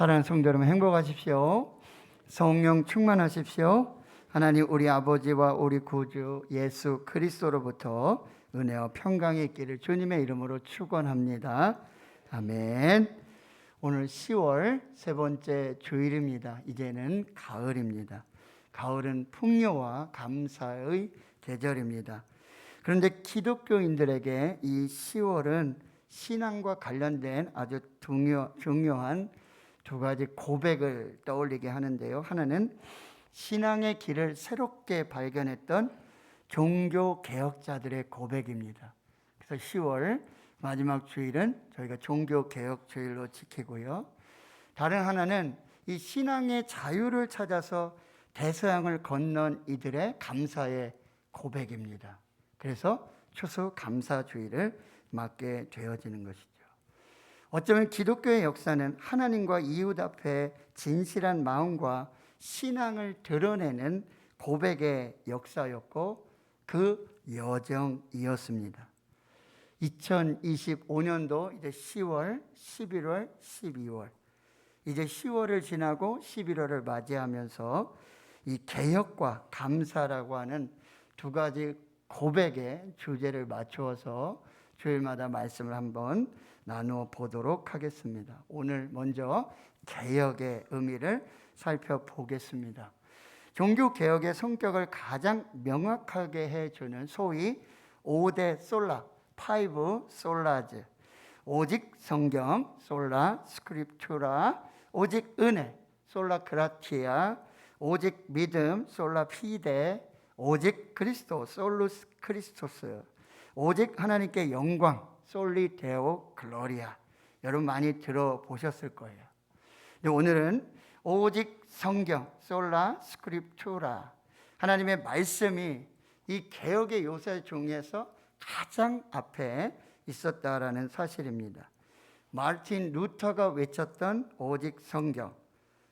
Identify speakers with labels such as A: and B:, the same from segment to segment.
A: 사랑하는 성도 여러분, 행복하십시오. 성령 충만하십시오. 하나님 우리 아버지와 우리 구주 예수 그리스도로부터 은혜와 평강이 있기를 주님의 이름으로 축원합니다. 아멘. 오늘 10월 세 번째 주일입니다. 이제는 가을입니다. 가을은 풍요와 감사의 계절입니다. 그런데 기독교인들에게 이 10월은 신앙과 관련된 아주 중요한 두 가지 고백을 떠올리게 하는데요. 하나는 신앙의 길을 새롭게 발견했던 종교개혁자들의 고백입니다. 그래서 10월 마지막 주일은 저희가 종교개혁 주일로 지키고요. 다른 하나는 이 신앙의 자유를 찾아서 대서양을 건넌 이들의 감사의 고백입니다. 그래서 추수 감사주일을 맞게 되어지는 것이죠. 어쩌면 기독교의 역사는 하나님과 이웃 앞에 진실한 마음과 신앙을 드러내는 고백의 역사였고 그 여정이었습니다. 2025년도 이제 10월, 11월, 12월 이제 10월을 지나고 11월을 맞이하면서 이 개혁과 감사라고 하는 두 가지 고백의 주제를 맞추어서 주일마다 말씀을 한번 나누어 보도록 하겠습니다. 오늘 먼저 개혁의 의미를 살펴보겠습니다. 종교개혁의 성격을 가장 명확하게 해주는 소위 5대 솔라, 5 솔라즈, 오직 성경, 솔라 스크립투라, 오직 은혜, 솔라 그라티아, 오직 믿음, 솔라 피데, 오직 그리스도, 솔루스 크리스토스, 오직 하나님께 영광, 솔리 데오 글로리아. 여러분 많이 들어보셨을 거예요. 오늘은 오직 성경, 솔라 스크립투라, 하나님의 말씀이 이 개혁의 요새 중에서 가장 앞에 있었다라는 사실입니다. 마르틴 루터가 외쳤던 오직 성경,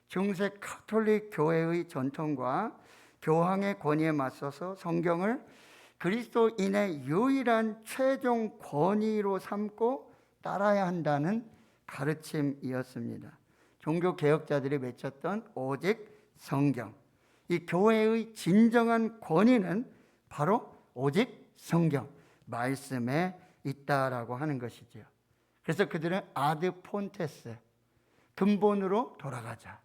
A: 중세 가톨릭 교회의 전통과 교황의 권위에 맞서서 성경을 그리스도인의 유일한 최종 권위로 삼고 따라야 한다는 가르침이었습니다. 종교개혁자들이 외쳤던 오직 성경, 이 교회의 진정한 권위는 바로 오직 성경, 말씀에 있다라고 하는 것이죠. 그래서 그들은 아드 폰테스, 근본으로 돌아가자.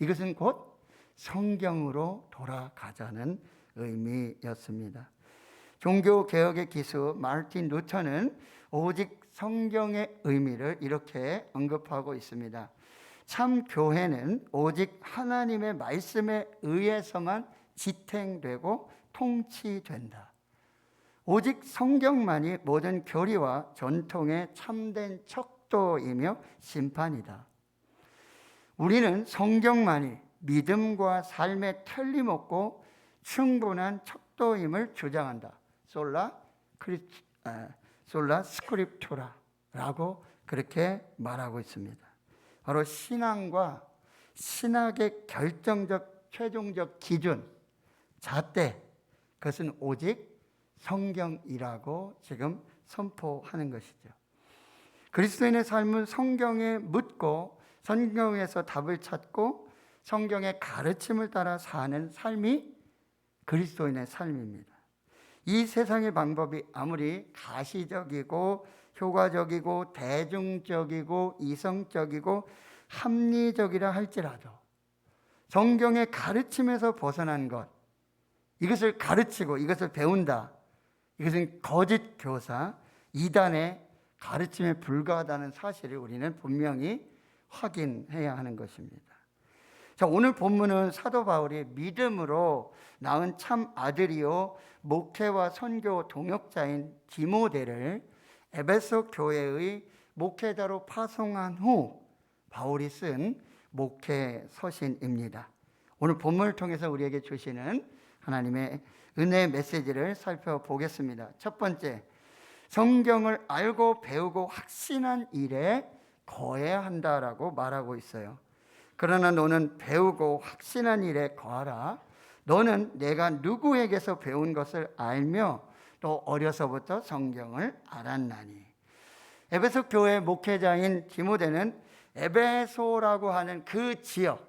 A: 이것은 곧 성경으로 돌아가자는 의미였습니다. 종교개혁의 기수 마르틴 루터는 오직 성경의 의미를 이렇게 언급하고 있습니다. 참 교회는 오직 하나님의 말씀에 의해서만 지탱되고 통치된다. 오직 성경만이 모든 교리와 전통의 참된 척도이며 심판이다. 우리는 성경만이 믿음과 삶의 틀림없고 충분한 척도임을 주장한다. 솔라 스크립투라라고 그렇게 말하고 있습니다. 바로 신앙과 신학의 결정적 최종적 기준, 잣대, 그것은 오직 성경이라고 지금 선포하는 것이죠. 그리스도인의 삶은 성경에 묻고 성경에서 답을 찾고 성경의 가르침을 따라 사는 삶이 그리스도인의 삶입니다. 이 세상의 방법이 아무리 가시적이고 효과적이고 대중적이고 이성적이고 합리적이라 할지라도 성경의 가르침에서 벗어난 것, 이것을 가르치고 이것을 배운다, 이것은 거짓 교사, 이단의 가르침에 불과하다는 사실을 우리는 분명히 확인해야 하는 것입니다. 자, 오늘 본문은 사도 바울이 믿음으로 낳은 참 아들이요 목회와 선교 동역자인 디모데를 에베소 교회의 목회자로 파송한 후 바울이 쓴 목회 서신입니다. 오늘 본문을 통해서 우리에게 주시는 하나님의 은혜 메시지를 살펴보겠습니다. 첫 번째, 성경을 알고 배우고 확신한 일에 거해야 한다라고 말하고 있어요. 그러나 너는 배우고 확신한 일에 거하라. 너는 내가 누구에게서 배운 것을 알며 또 어려서부터 성경을 알았나니. 에베소 교회 목회자인 디모데는 에베소라고 하는 그 지역,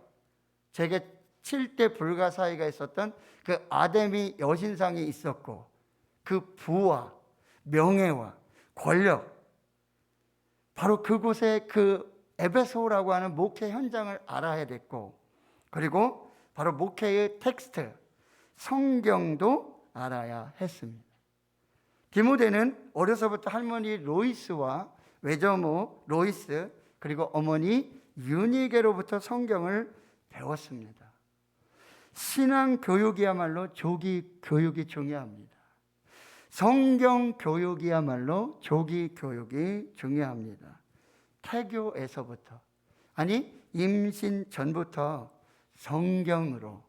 A: 제게 7대 불가사의가 있었던 그 아데미 여신상이 있었고, 그 부와 명예와 권력, 바로 그곳에 그 에베소라고 하는 목회 현장을 알아야 됐고, 그리고 바로 목회의 텍스트, 성경도 알아야 했습니다. 디모데는 어려서부터 할머니 로이스와 외조모 로이스, 그리고 어머니 유니게로부터 성경을 배웠습니다. 신앙 교육이야말로 조기 교육이 중요합니다. 성경 교육이야말로 조기 교육이 중요합니다. 태교에서부터, 아니 임신 전부터 성경으로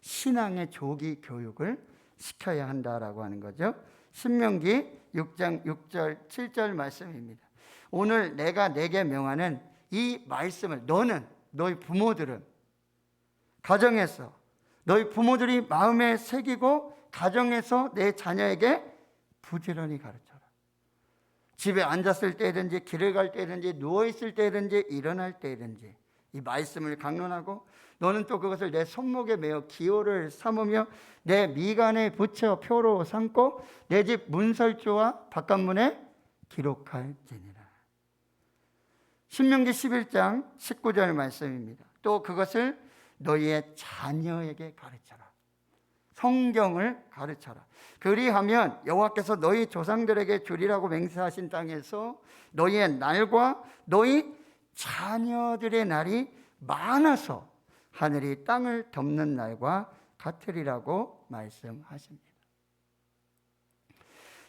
A: 신앙의 조기 교육을 시켜야 한다라고 하는 거죠. 신명기 6장 6절 7절 말씀입니다. 오늘 내가 내게 명하는 이 말씀을 너는, 너희 부모들은 가정에서, 너희 부모들이 마음에 새기고 가정에서 내 자녀에게 부지런히 가르쳐라. 집에 앉았을 때든지 길을 갈 때든지 누워있을 때든지 일어날 때든지 이 말씀을 강론하고, 너는 또 그것을 내 손목에 매어 기호를 삼으며 내 미간에 붙여 표로 삼고 내 집 문설주와 바깥문에 기록할지니라. 신명기 11장 19절 말씀입니다. 또 그것을 너희의 자녀에게 가르쳐라. 성경을 가르쳐라. 그리하면 여호와께서 너희 조상들에게 주리라고 맹세하신 땅에서 너희의 날과 너희 자녀들의 날이 많아서 하늘이 땅을 덮는 날과 같으리라고 말씀하십니다.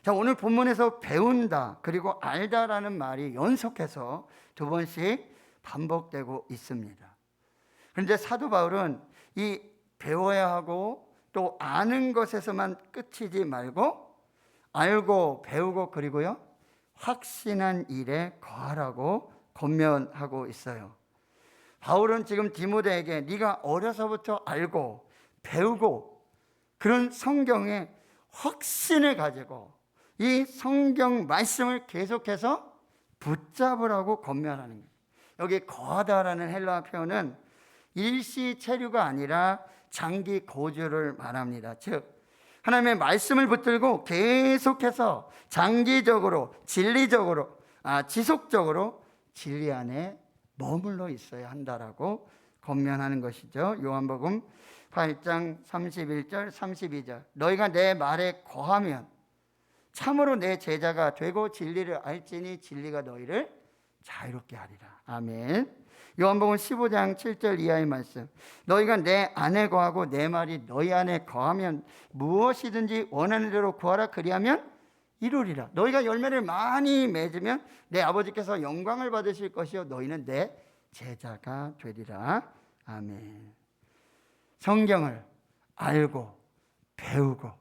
A: 자, 오늘 본문에서 배운다 그리고 알다라는 말이 연속해서 2번씩 반복되고 있습니다. 그런데 사도 바울은 이 배워야 하고 또 아는 것에서만 끝이지 말고 알고 배우고 그리고요 확신한 일에 거하라고 권면하고 있어요. 바울은 지금 디모데에게 네가 어려서부터 알고 배우고 그런 성경에 확신을 가지고 이 성경 말씀을 계속해서 붙잡으라고 권면하는 거예요. 여기 거하다라는 헬라어 표현은 일시체류가 아니라 장기 고주를 말합니다. 즉 하나님의 말씀을 붙들고 계속해서 장기적으로 진리적으로 지속적으로 진리 안에 머물러 있어야 한다라고 권면하는 것이죠. 요한복음 8장 31절 32절 너희가 내 말에 거하면 참으로 내 제자가 되고 진리를 알지니 진리가 너희를 자유롭게 하리라. 아멘. 요한복음 15장 7절 이하의 말씀 너희가 내 안에 거하고 내 말이 너희 안에 거하면 무엇이든지 원하는 대로 구하라 그리하면 이루리라. 너희가 열매를 많이 맺으면 내 아버지께서 영광을 받으실 것이요 너희는 내 제자가 되리라. 아멘. 성경을 알고 배우고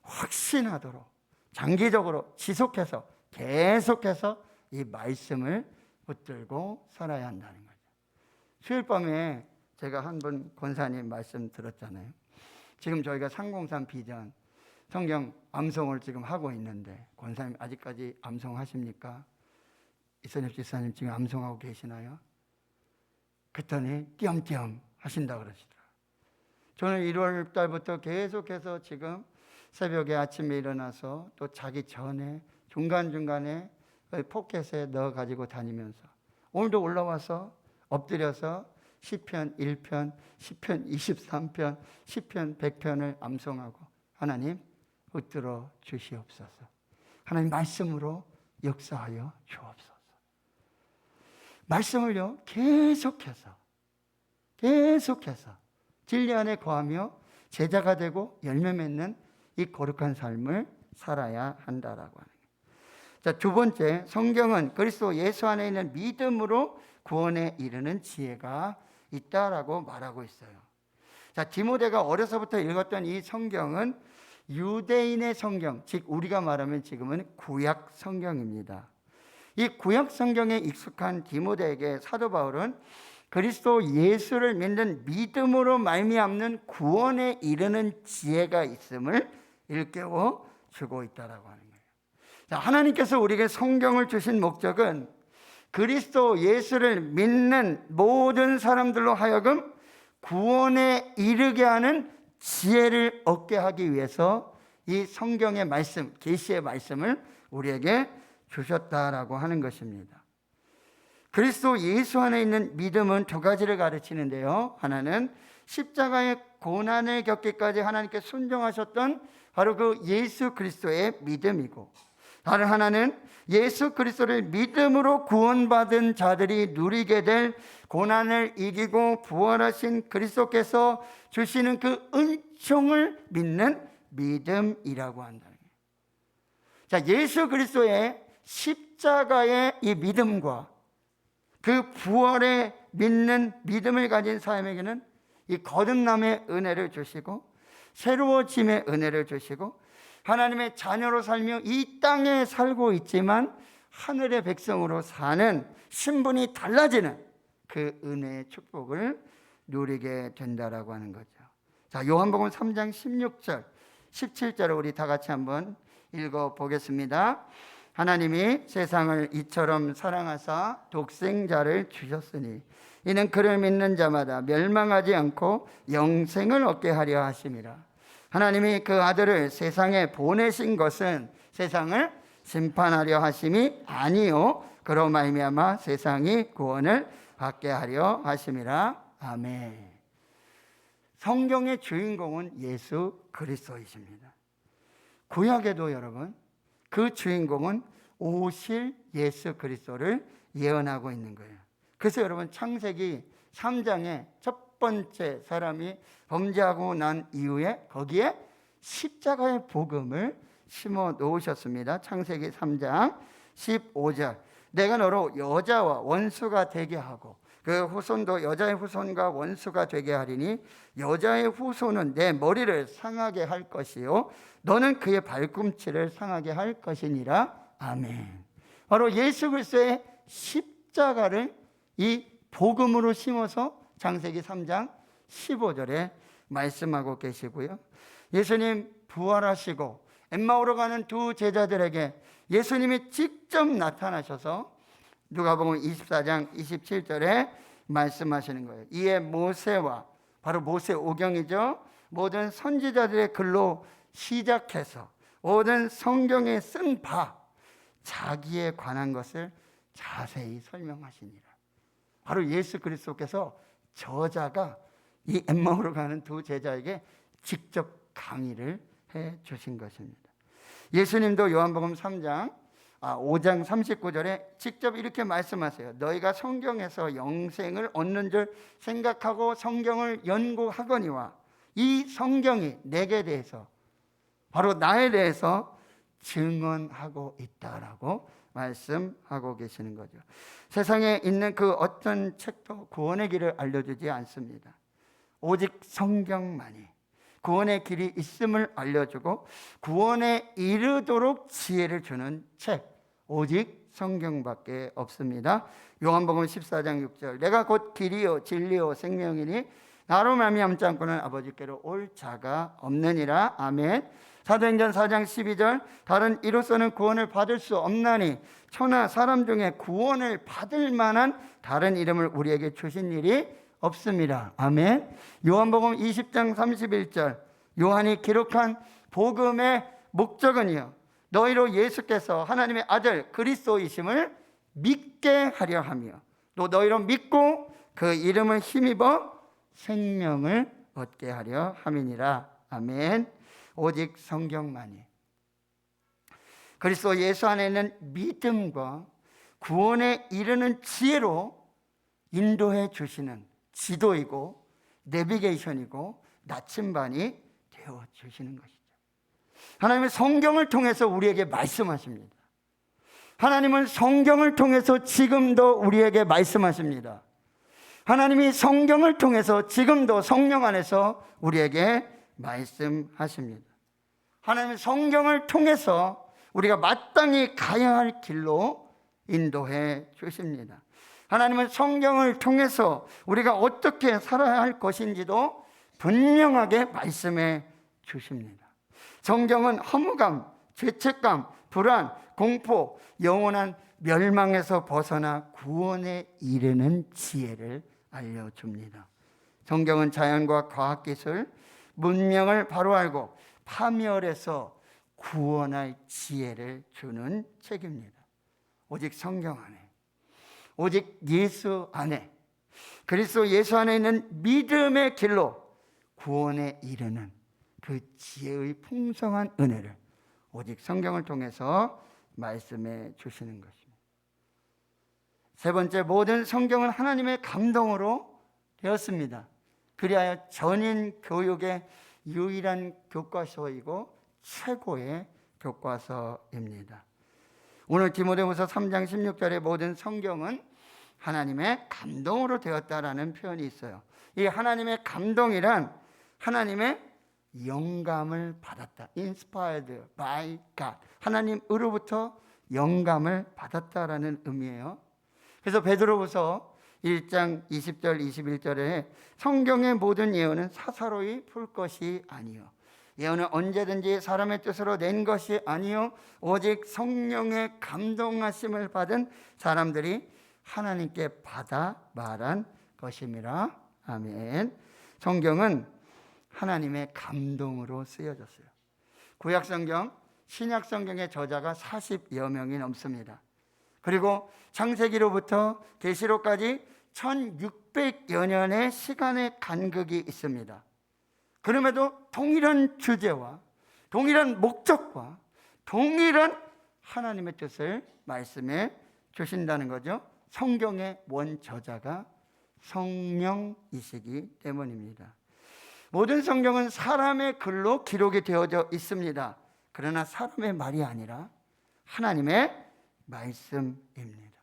A: 확신하도록 장기적으로 지속해서 계속해서 이 말씀을 붙들고 살아야 한다는 거죠. 수요일 밤에 제가 한 분 권사님 말씀 들었잖아요. 지금 저희가 303 비전 성경 암송을 지금 하고 있는데 권사님 아직까지 암송하십니까? 이선엽 집사님 지금 암송하고 계시나요? 그랬더니 띄엄띄엄 하신다 그러시더라고요. 저는 1월 달부터 계속해서 지금 새벽에 아침에 일어나서 또 자기 전에 중간중간에 포켓에 넣어가지고 다니면서 오늘도 올라와서 엎드려서 시편 1편, 시편 23편, 시편 100편을 암송하고 하나님 붙들어 주시옵소서. 하나님 말씀으로 역사하여 주옵소서. 말씀을요 계속해서 진리 안에 거하며 제자가 되고 열매 맺는 이 거룩한 삶을 살아야 한다라고 하는 거예요. 자, 두 번째, 성경은 그리스도 예수 안에 있는 믿음으로 구원에 이르는 지혜가 있다라고 말하고 있어요. 자, 디모데가 어려서부터 읽었던 이 성경은 유대인의 성경, 즉 우리가 말하면 지금은 구약 성경입니다. 이 구약 성경에 익숙한 디모데에게 사도 바울은 그리스도 예수를 믿는 믿음으로 말미암는 구원에 이르는 지혜가 있음을 일깨워 주고 있다라고 하는 거예요. 자, 하나님께서 우리에게 성경을 주신 목적은 그리스도 예수를 믿는 모든 사람들로 하여금 구원에 이르게 하는 지혜를 얻게 하기 위해서 이 성경의 말씀, 계시의 말씀을 우리에게 주셨다라고 하는 것입니다. 그리스도 예수 안에 있는 믿음은 두 가지를 가르치는데요. 하나는 십자가의 고난을 겪기까지 하나님께 순종하셨던 바로 그 예수 그리스도의 믿음이고, 다른 하나는 예수 그리스도를 믿음으로 구원받은 자들이 누리게 될 고난을 이기고 부활하신 그리스도께서 주시는 그 은총을 믿는 믿음이라고 한다는 거예요. 자, 예수 그리스도의 십자가의 이 믿음과 그 부활에 믿는 믿음을 가진 사람에게는 이 거듭남의 은혜를 주시고 새로워짐의 은혜를 주시고 하나님의 자녀로 살며 이 땅에 살고 있지만 하늘의 백성으로 사는 신분이 달라지는 그 은혜의 축복을 누리게 된다라고 하는 거죠. 자, 요한복음 3장 16절 17절을 우리 다 같이 한번 읽어보겠습니다. 하나님이 세상을 이처럼 사랑하사 독생자를 주셨으니 이는 그를 믿는 자마다 멸망하지 않고 영생을 얻게 하려 하심이라. 하나님이 그 아들을 세상에 보내신 것은 세상을 심판하려 하심이 아니요 그로 말미암아 세상이 구원을 받게 하려 하심이라. 아멘. 성경의 주인공은 예수 그리스도이십니다. 구약에도 여러분 그 주인공은 오실 예수 그리스도를 예언하고 있는 거예요. 그래서 여러분 창세기 3장에 첫 번째 사람이 범죄하고 난 이후에 거기에 십자가의 복음을 심어 놓으셨습니다. 창세기 3장 15절 내가 너로 여자와 원수가 되게 하고 그 후손도 여자의 후손과 원수가 되게 하리니 여자의 후손은 내 머리를 상하게 할 것이요 너는 그의 발꿈치를 상하게 할 것이니라. 아멘. 바로 예수 그리스도의 십자가를 이 복음으로 심어서 창세기 3장 15절에 말씀하고 계시고요. 예수님 부활하시고 엠마오로 가는 두 제자들에게 예수님이 직접 나타나셔서 누가복음 24장 27절에 말씀하시는 거예요. 이에 모세와 바로 모세 오경이죠. 모든 선지자들의 글로 시작해서 모든 성경에 쓴 바 자기에 관한 것을 자세히 설명하시니라. 바로 예수 그리스도께서 저자가 이 엠마오로 가는 두 제자에게 직접 강의를 해 주신 것입니다. 예수님도 요한복음 5장 39절에 직접 이렇게 말씀하세요. 너희가 성경에서 영생을 얻는 줄 생각하고 성경을 연구하거니와 이 성경이 내게 대해서 바로 나에 대해서 증언하고 있다라고 말씀하고 계시는 거죠. 세상에 있는 그 어떤 책도 구원의 길을 알려주지 않습니다. 오직 성경만이 구원의 길이 있음을 알려주고 구원에 이르도록 지혜를 주는 책 오직 성경밖에 없습니다. 요한복음 14장 6절 내가 곧 길이요 진리요 생명이니 나로 말미암지 않고는 아버지께로 올 자가 없느니라. 아멘. 사도행전 4장 12절 다른 이로서는 구원을 받을 수 없나니 천하 사람 중에 구원을 받을 만한 다른 이름을 우리에게 주신 일이 없습니다. 아멘. 요한복음 20장 31절 요한이 기록한 복음의 목적은요 너희로 예수께서 하나님의 아들 그리스도이심을 믿게 하려 하며 또 너희로 믿고 그 이름을 힘입어 생명을 얻게 하려 함이니라. 아멘. 오직 성경만이 그리스도 예수 안에 있는 믿음과 구원에 이르는 지혜로 인도해 주시는 지도이고 내비게이션이고 나침반이 되어 주시는 것이죠. 하나님은 성경을 통해서 우리에게 말씀하십니다. 하나님은 성경을 통해서 지금도 우리에게 말씀하십니다. 하나님이 성경을 통해서 지금도 성령 안에서 우리에게 말씀하십니다. 하나님은 성경을 통해서 우리가 마땅히 가야 할 길로 인도해 주십니다. 하나님은 성경을 통해서 우리가 어떻게 살아야 할 것인지도 분명하게 말씀해 주십니다. 성경은 허무감, 죄책감, 불안, 공포, 영원한 멸망에서 벗어나 구원에 이르는 지혜를 알려줍니다. 성경은 자연과 과학기술, 문명을 바로 알고 파멸에서 구원할 지혜를 주는 책입니다. 오직 성경 안에, 오직 예수 안에, 그리스도 예수 안에 있는 믿음의 길로 구원에 이르는 그 지혜의 풍성한 은혜를 오직 성경을 통해서 말씀해 주시는 것입니다. 세 번째, 모든 성경은 하나님의 감동으로 되었습니다. 그리하여 전인 교육의 유일한 교과서이고 최고의 교과서입니다. 오늘 디모데후서 3장 16절에 모든 성경은 하나님의 감동으로 되었다라는 표현이 있어요. 이 하나님의 감동이란 하나님의 영감을 받았다. Inspired by God. 하나님으로부터 영감을 받았다라는 의미예요. 그래서 베드로후서 1장 20절 21절에 성경의 모든 예언은 사사로이 풀 것이 아니요 예언은 언제든지 사람의 뜻으로 낸 것이 아니요 오직 성령의 감동하심을 받은 사람들이 하나님께 받아 말한 것임이라. 아멘. 성경은 하나님의 감동으로 쓰여졌어요. 구약성경, 신약성경의 저자가 40여 명이 넘습니다. 그리고 창세기로부터 계시록까지 1600여 년의 시간의 간극이 있습니다. 그럼에도 동일한 주제와 동일한 목적과 동일한 하나님의 뜻을 말씀해 주신다는 거죠. 성경의 원저자가 성령이시기 때문입니다. 모든 성경은 사람의 글로 기록이 되어져 있습니다. 그러나 사람의 말이 아니라 하나님의 말씀입니다.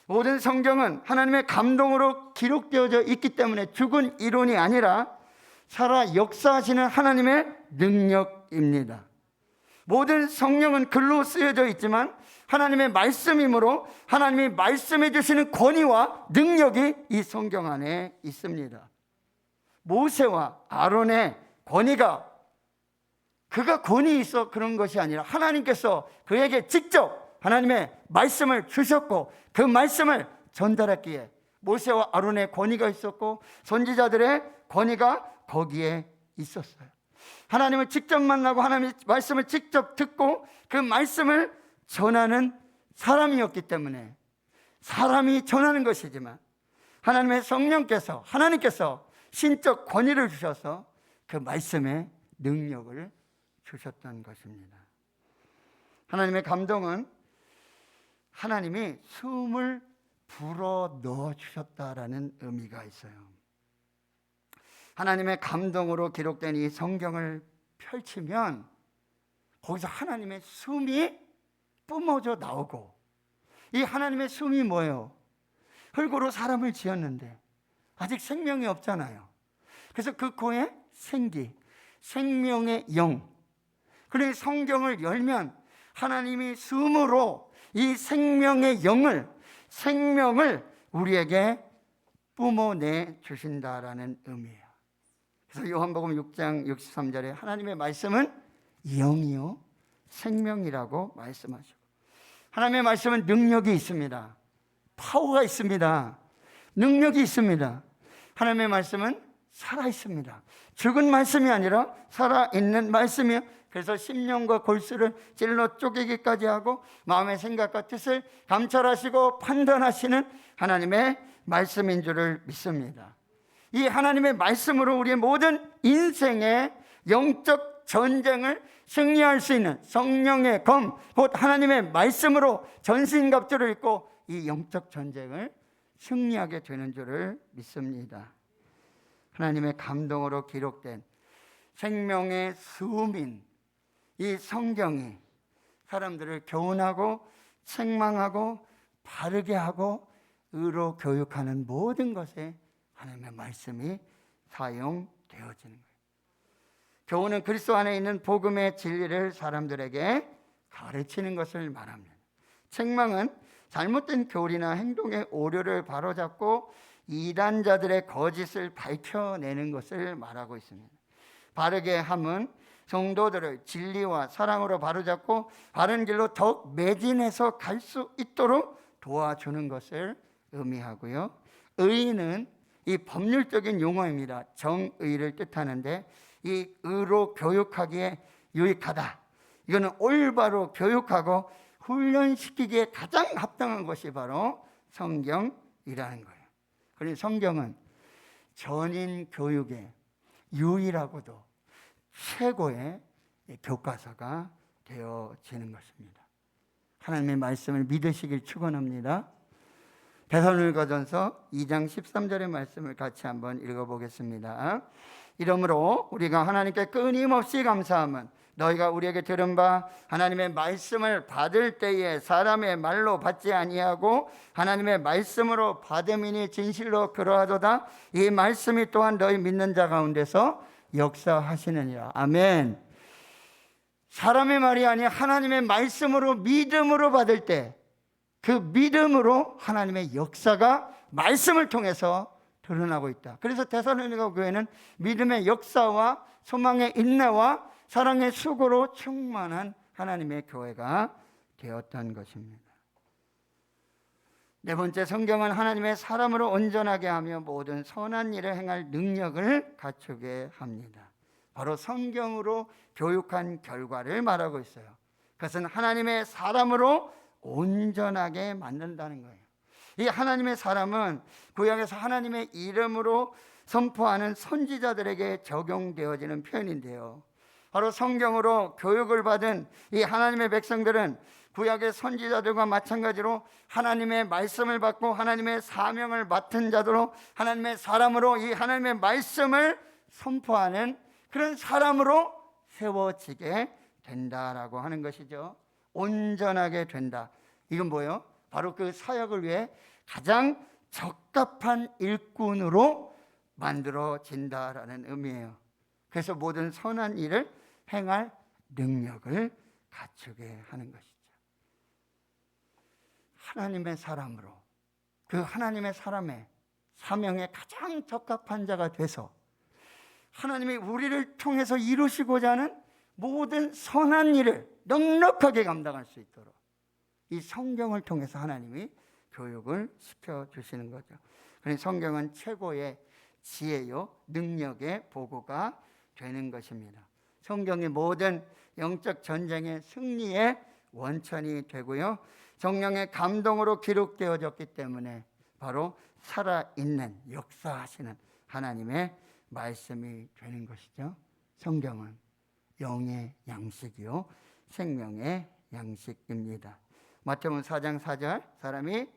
A: 모든 성경은 하나님의 감동으로 기록되어져 있기 때문에 죽은 이론이 아니라 살아 역사하시는 하나님의 능력입니다. 모든 성령은 글로 쓰여져 있지만 하나님의 말씀이므로 하나님이 말씀해 주시는 권위와 능력이 이 성경 안에 있습니다. 모세와 아론의 권위가 그가 권위 있어 그런 것이 아니라 하나님께서 그에게 직접 하나님의 말씀을 주셨고 그 말씀을 전달했기에 모세와 아론의 권위가 있었고 선지자들의 권위가 거기에 있었어요. 하나님을 직접 만나고 하나님의 말씀을 직접 듣고 그 말씀을 전하는 사람이었기 때문에 사람이 전하는 것이지만 하나님의 성령께서 하나님께서 신적 권위를 주셔서 그 말씀에 능력을 주셨던 것입니다. 하나님의 감동은 하나님이 숨을 불어 넣어 주셨다라는 의미가 있어요. 하나님의 감동으로 기록된 이 성경을 펼치면 거기서 하나님의 숨이 뿜어져 나오고, 이 하나님의 숨이 뭐예요? 흙으로 사람을 지었는데 아직 생명이 없잖아요. 그래서 그 코에 생기, 생명의 영. 그래서 성경을 열면 하나님이 숨으로 이 생명의 영을, 생명을 우리에게 뿜어내 주신다라는 의미예요. 그래서 요한복음 6장 63절에 하나님의 말씀은 영이요 생명이라고 말씀하시고, 하나님의 말씀은 능력이 있습니다. 파워가 있습니다. 능력이 있습니다. 하나님의 말씀은 살아 있습니다. 죽은 말씀이 아니라 살아있는 말씀이요. 그래서 심령과 골수를 찔러 쪼개기까지 하고 마음의 생각과 뜻을 감찰하시고 판단하시는 하나님의 말씀인 줄을 믿습니다. 이 하나님의 말씀으로 우리의 모든 인생의 영적 전쟁을 승리할 수 있는 성령의 검, 곧 하나님의 말씀으로 전신갑주를 입고 이 영적 전쟁을 승리하게 되는 줄을 믿습니다. 하나님의 감동으로 기록된 생명의 수민 이 성경이 사람들을 교훈하고 책망하고 바르게 하고 의로 교육하는 모든 것에 하나님의 말씀이 사용되어지는 거예요. 교훈은 그리스도 안에 있는 복음의 진리를 사람들에게 가르치는 것을 말합니다. 책망은 잘못된 교리나 행동의 오류를 바로잡고 이단자들의 거짓을 밝혀내는 것을 말하고 있습니다. 바르게 함은 성도들을 진리와 사랑으로 바로잡고 바른 길로 더욱 매진해서 갈 수 있도록 도와주는 것을 의미하고요. 의는 이 법률적인 용어입니다. 정의를 뜻하는데 이 의로 교육하기에 유익하다. 이거는 올바로 교육하고 훈련시키기에 가장 합당한 것이 바로 성경이라는 거예요. 그래서 성경은 전인 교육의 유일하고도 최고의 교과서가 되어지는 것입니다. 하나님의 말씀을 믿으시길 축원합니다. 데살로니가전서 2장 13절의 말씀을 같이 한번 읽어보겠습니다. 이러므로 우리가 하나님께 끊임없이 감사함은 너희가 우리에게 들은 바 하나님의 말씀을 받을 때에 사람의 말로 받지 아니하고 하나님의 말씀으로 받음이니 진실로 그러하도다. 이 말씀이 또한 너희 믿는 자 가운데서 역사하시느니라. 아멘. 사람의 말이 아니 하나님의 말씀으로 믿음으로 받을 때 그 믿음으로 하나님의 역사가 말씀을 통해서 드러나고 있다. 그래서 데살로니가 교회는 믿음의 역사와 소망의 인내와 사랑의 수고로 충만한 하나님의 교회가 되었던 것입니다. 네 번째, 성경은 하나님의 사람으로 온전하게 하며 모든 선한 일을 행할 능력을 갖추게 합니다. 바로 성경으로 교육한 결과를 말하고 있어요. 그것은 하나님의 사람으로 온전하게 만든다는 거예요. 이 하나님의 사람은 구약에서 하나님의 이름으로 선포하는 선지자들에게 적용되어지는 표현인데요. 바로 성경으로 교육을 받은 이 하나님의 백성들은 구약의 선지자들과 마찬가지로 하나님의 말씀을 받고 하나님의 사명을 맡은 자들로 하나님의 사람으로 이 하나님의 말씀을 선포하는 그런 사람으로 세워지게 된다라고 하는 것이죠. 온전하게 된다. 이건 뭐예요? 바로 그 사역을 위해 가장 적합한 일꾼으로 만들어진다라는 의미예요. 그래서 모든 선한 일을 행할 능력을 갖추게 하는 것이죠. 하나님의 사람으로 그 하나님의 사람의 사명에 가장 적합한 자가 돼서 하나님이 우리를 통해서 이루시고자 하는 모든 선한 일을 넉넉하게 감당할 수 있도록 이 성경을 통해서 하나님이 교육을 시켜주시는 거죠. 그래서 성경은 최고의 지혜요 능력의 보고가 되는 것입니다. 성경이 모든 영적 전쟁의 승리의 원천이 되고요, 성령의 감동으로 기록되어졌기 때문에 바로 살아있는 역사하시는 하나님의 말씀이 되는 것이죠. 성경은 영의 양식이요 생명의 양식입니다. 마태복음 4장 4절, 사람이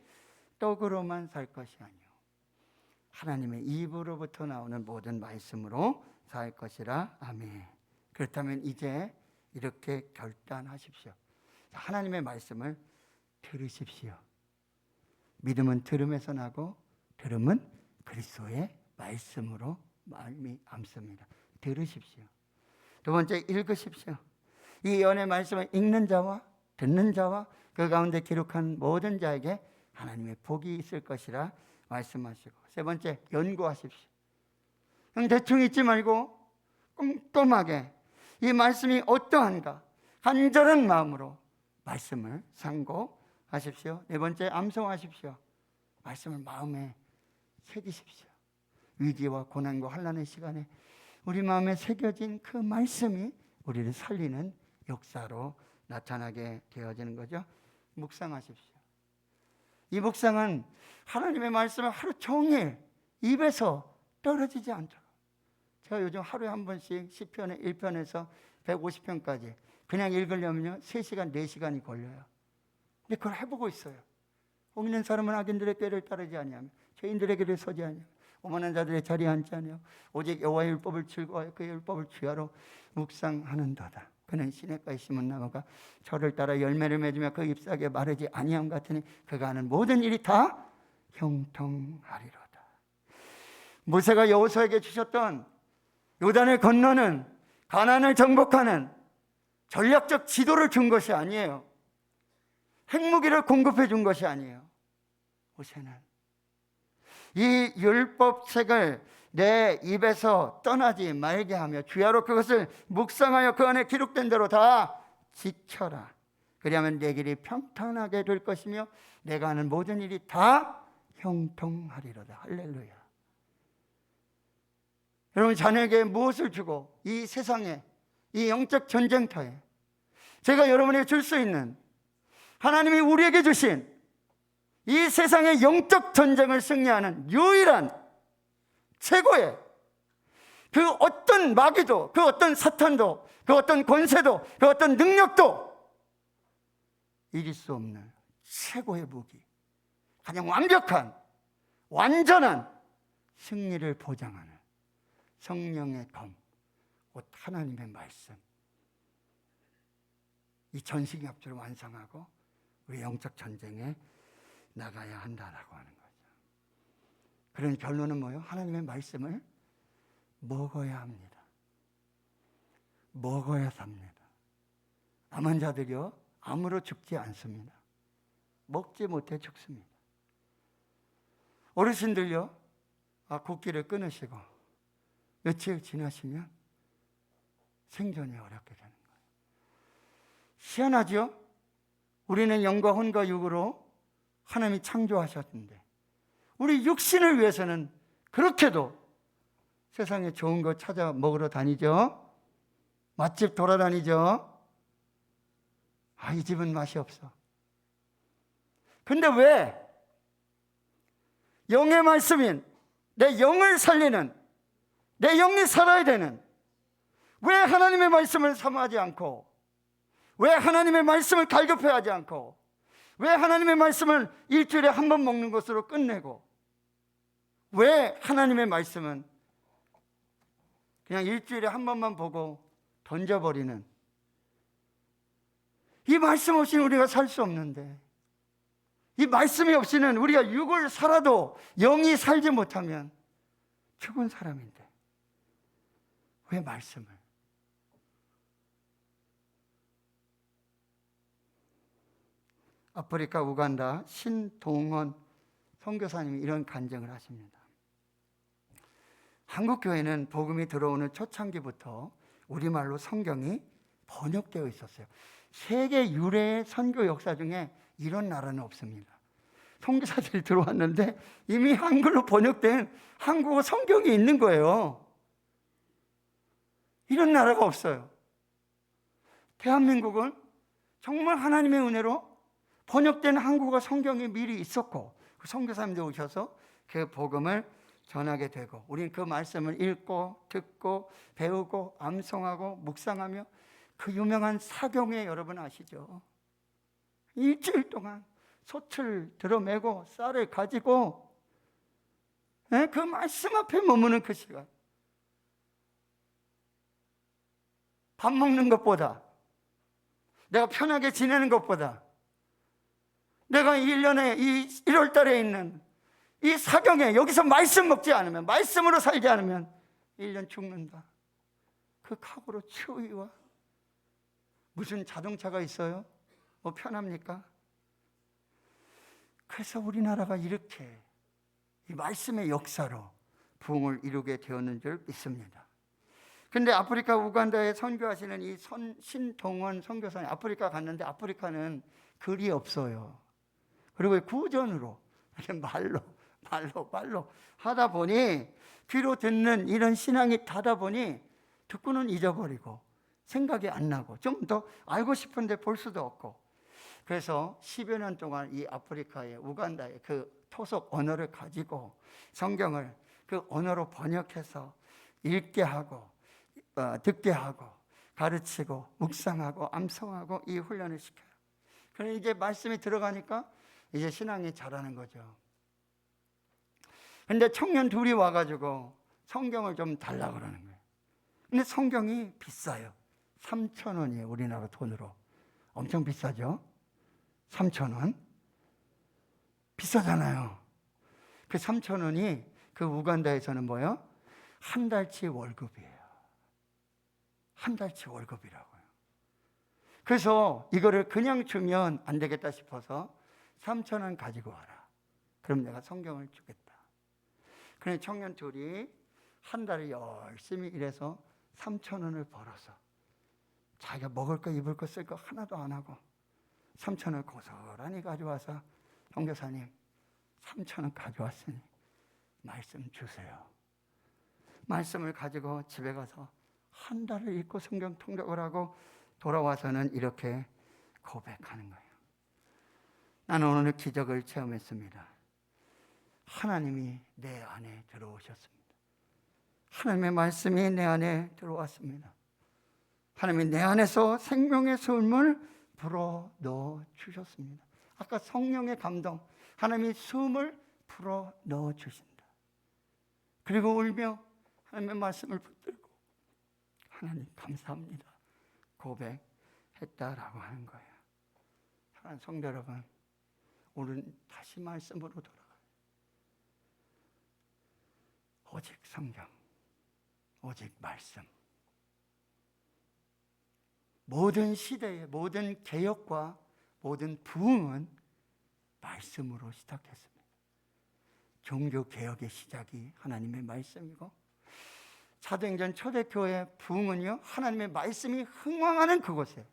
A: 떡으로만 살 것이 아니요 하나님의 입으로부터 나오는 모든 말씀으로 살 것이라. 아멘. 그렇다면 이제 이렇게 결단하십시오. 하나님의 말씀을 들으십시오. 믿음은 들음에서 나고 들음은 그리스도의 말씀으로 말미암습니다. 들으십시오. 두 번째, 읽으십시오. 이 예언의 말씀을 읽는 자와 듣는 자와 그 가운데 기록한 모든 자에게 하나님의 복이 있을 것이라 말씀하시고, 세 번째, 연구하십시오. 그냥 대충 읽지 말고 꼼꼼하게 이 말씀이 어떠한가 간절한 마음으로 말씀을 상고하십시오. 네 번째, 암송하십시오. 말씀을 마음에 새기십시오. 위기와 고난과 환난의 시간에 우리 마음에 새겨진 그 말씀이 우리를 살리는 역사로 나타나게 되어지는 거죠. 묵상하십시오. 이 묵상은 하나님의 말씀을 하루 종일 입에서 떨어지지 않도록, 제가 요즘 하루에 한 번씩 시편의 1편에서 150편까지 그냥 읽으려면요 3시간, 4시간이 걸려요. 근데 그걸 해보고 있어요. 복 있는 사람은 악인들의 꾀를 따르지 아니하며 죄인들의 길을 서지 아니하며 오만한 자들의 자리에 앉지 아니하며 오직 여호와의 율법을 즐거워하여 그의 율법을 주야로 묵상하는도다. 그는 시냇가에 심은 나무가 철을 따라 열매를 맺으며 그 잎사귀에 마르지 아니함 같으니 그가 하는 모든 일이 다 형통하리로다. 모세가 여호수아에게 주셨던 요단을 건너는 가나안을 정복하는 전략적 지도를 준 것이 아니에요. 핵무기를 공급해 준 것이 아니에요. 모세는 이 율법책을 내 입에서 떠나지 말게 하며 주야로 그것을 묵상하여 그 안에 기록된 대로 다 지켜라. 그리하면 내 길이 평탄하게 될 것이며 내가 하는 모든 일이 다 형통하리로다. 할렐루야. 여러분, 자녀에게 무엇을 주고 이 세상에, 이 영적 전쟁터에 제가 여러분에게 줄 수 있는, 하나님이 우리에게 주신 이 세상의 영적 전쟁을 승리하는 유일한 최고의 그 어떤 마귀도, 그 어떤 사탄도, 그 어떤 권세도, 그 어떤 능력도 이길 수 없는 최고의 무기, 가장 완벽한 완전한 승리를 보장하는 성령의 검, 곧 하나님의 말씀, 이 전신갑주를 완성하고 우리 영적 전쟁에 나가야 한다라고 하는 거죠. 그런 결론은 뭐예요? 하나님의 말씀을 먹어야 합니다. 먹어야 삽니다. 암한 자들이요, 암으로 죽지 않습니다. 먹지 못해 죽습니다. 어르신들요, 굽기를 끊으시고 며칠 지나시면 생존이 어렵게 되는 거예요. 희한하죠? 우리는 영과 혼과 육으로 하나님이 창조하셨는데 우리 육신을 위해서는 그렇게도 세상에 좋은 거 찾아 먹으러 다니죠. 맛집 돌아다니죠. 이 집은 맛이 없어. 근데 왜 영의 말씀인 내 영을 살리는, 내 영이 살아야 되는, 왜 하나님의 말씀을 삼하지 않고, 왜 하나님의 말씀을 갈급해하지 않고, 왜 하나님의 말씀을 일주일에 한 번 먹는 것으로 끝내고, 왜 하나님의 말씀은 그냥 일주일에 한 번만 보고 던져버리는, 이 말씀 없이는 우리가 살 수 없는데, 이 말씀이 없이는 우리가 육을 살아도 영이 살지 못하면 죽은 사람인데 왜 말씀을? 아프리카 우간다 신동원 선교사님이 이런 간증을 하십니다. 한국 교회는 복음이 들어오는 초창기부터 우리말로 성경이 번역되어 있었어요. 세계 유래의 선교 역사 중에 이런 나라는 없습니다. 선교사들이 들어왔는데 이미 한글로 번역된 한국어 성경이 있는 거예요. 이런 나라가 없어요. 대한민국은 정말 하나님의 은혜로 번역된 한국어 성경이 미리 있었고, 그 선교사님들 오셔서 그 복음을 전하게 되고, 우리는 그 말씀을 읽고 듣고 배우고 암송하고 묵상하며 그 유명한 사경회 여러분 아시죠? 일주일 동안 솥을 들어매고 쌀을 가지고 그 말씀 앞에 머무는 그 시간, 밥 먹는 것보다, 내가 편하게 지내는 것보다, 내가 1년에 이 1월 달에 있는 이 사경에 여기서 말씀 먹지 않으면, 말씀으로 살지 않으면 1년 죽는다. 그 각오로 추위와, 무슨 자동차가 있어요? 뭐 편합니까? 그래서 우리나라가 이렇게 이 말씀의 역사로 부흥을 이루게 되었는 줄 믿습니다. 근데 아프리카 우간다에 선교하시는 이 신동원 선교사님, 아프리카 갔는데 아프리카는 글이 없어요. 그리고 구전으로 말로 하다 보니, 귀로 듣는 이런 신앙이 다다 보니 듣고는 잊어버리고 생각이 안 나고 좀 더 알고 싶은데 볼 수도 없고, 그래서 10여 년 동안 이 아프리카의 우간다의 그 토속 언어를 가지고 성경을 그 언어로 번역해서 읽게 하고 듣게 하고 가르치고 묵상하고 암송하고 이 훈련을 시켜요. 그래서 이제 말씀이 들어가니까 이제 신앙이 자라는 거죠. 근데 청년 둘이 와가지고 성경을 좀 달라고 그러는 거예요. 근데 성경이 비싸요. 3,000원이에요. 우리나라 돈으로. 엄청 비싸죠? 3,000원. 비싸잖아요. 그 3,000원이 그 우간다에서는 뭐예요? 한 달치 월급이에요. 한 달치 월급이라고요. 그래서 이거를 그냥 주면 안 되겠다 싶어서 3,000원 가지고 와라. 그럼 내가 성경을 주겠다. 그런데 청년 둘이 한 달에 열심히 일해서 3,000원을 벌어서 자기가 먹을 거 입을 거 쓸 거 하나도 안 하고 3,000원 고스란히 가져와서 선교사님 3,000원 가져왔으니 말씀 주세요. 말씀을 가지고 집에 가서 한 달을 읽고 성경 통독을 하고 돌아와서는 이렇게 고백하는 거예요. 나는 오늘 기적을 체험했습니다. 하나님이 내 안에 들어오셨습니다. 하나님의 말씀이 내 안에 들어왔습니다. 하나님이 내 안에서 생명의 숨을 불어 넣어 주셨습니다. 아까 성령의 감동, 하나님이 숨을 불어 넣어 주신다. 그리고 울며 하나님의 말씀을 붙들고 하나님 감사합니다 고백했다라고 하는 거예요. 사랑하는 성도 여러분, 오늘 다시 말씀으로 돌아가요. 오직 성경, 오직 말씀. 모든 시대의 모든 개혁과 모든 부흥은 말씀으로 시작했습니다. 종교 개혁의 시작이 하나님의 말씀이고, 사도행전 초대교회 부흥은요, 하나님의 말씀이 흥왕하는 그곳에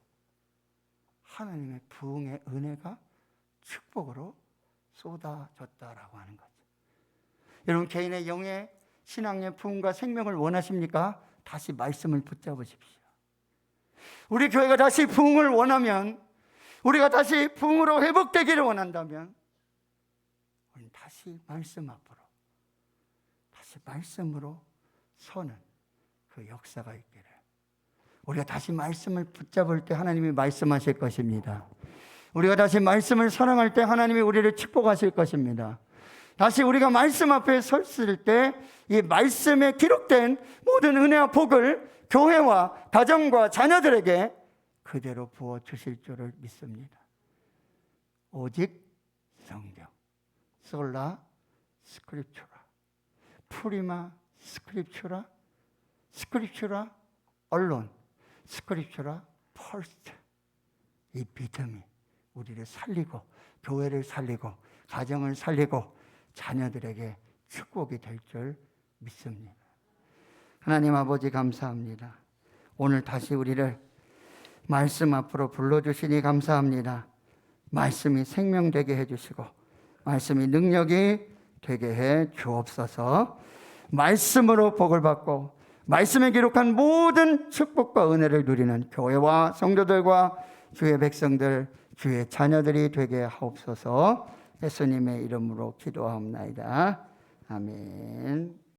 A: 하나님의 부흥의 은혜가 축복으로 쏟아졌다라고 하는 거죠. 여러분, 개인의 영의 신앙의 부흥과 생명을 원하십니까? 다시 말씀을 붙잡으십시오. 우리 교회가 다시 부흥을 원하면, 우리가 다시 부흥으로 회복되기를 원한다면 우리는 다시 말씀 앞으로, 다시 말씀으로 서는 그 역사가 있기를, 우리가 다시 말씀을 붙잡을 때 하나님이 말씀하실 것입니다. 우리가 다시 말씀을 사랑할 때 하나님이 우리를 축복하실 것입니다. 다시 우리가 말씀 앞에 섰을 때 이 말씀에 기록된 모든 은혜와 복을 교회와 가정과 자녀들에게 그대로 부어 주실 줄을 믿습니다. 오직 성경, 솔라 스크립추라, 프리마 스크립추라, 스크립추라 언론, 스크립추라 퍼스트. 이 믿음이 우리를 살리고, 교회를 살리고, 가정을 살리고, 자녀들에게 축복이 될 줄 믿습니다. 하나님 아버지 감사합니다. 오늘 다시 우리를 말씀 앞으로 불러주시니 감사합니다. 말씀이 생명되게 해주시고 말씀이 능력이 되게 해 주옵소서. 말씀으로 복을 받고 말씀에 기록한 모든 축복과 은혜를 누리는 교회와 성도들과 주의 백성들, 주의 자녀들이 되게 하옵소서. 예수님의 이름으로 기도하옵나이다. 아멘.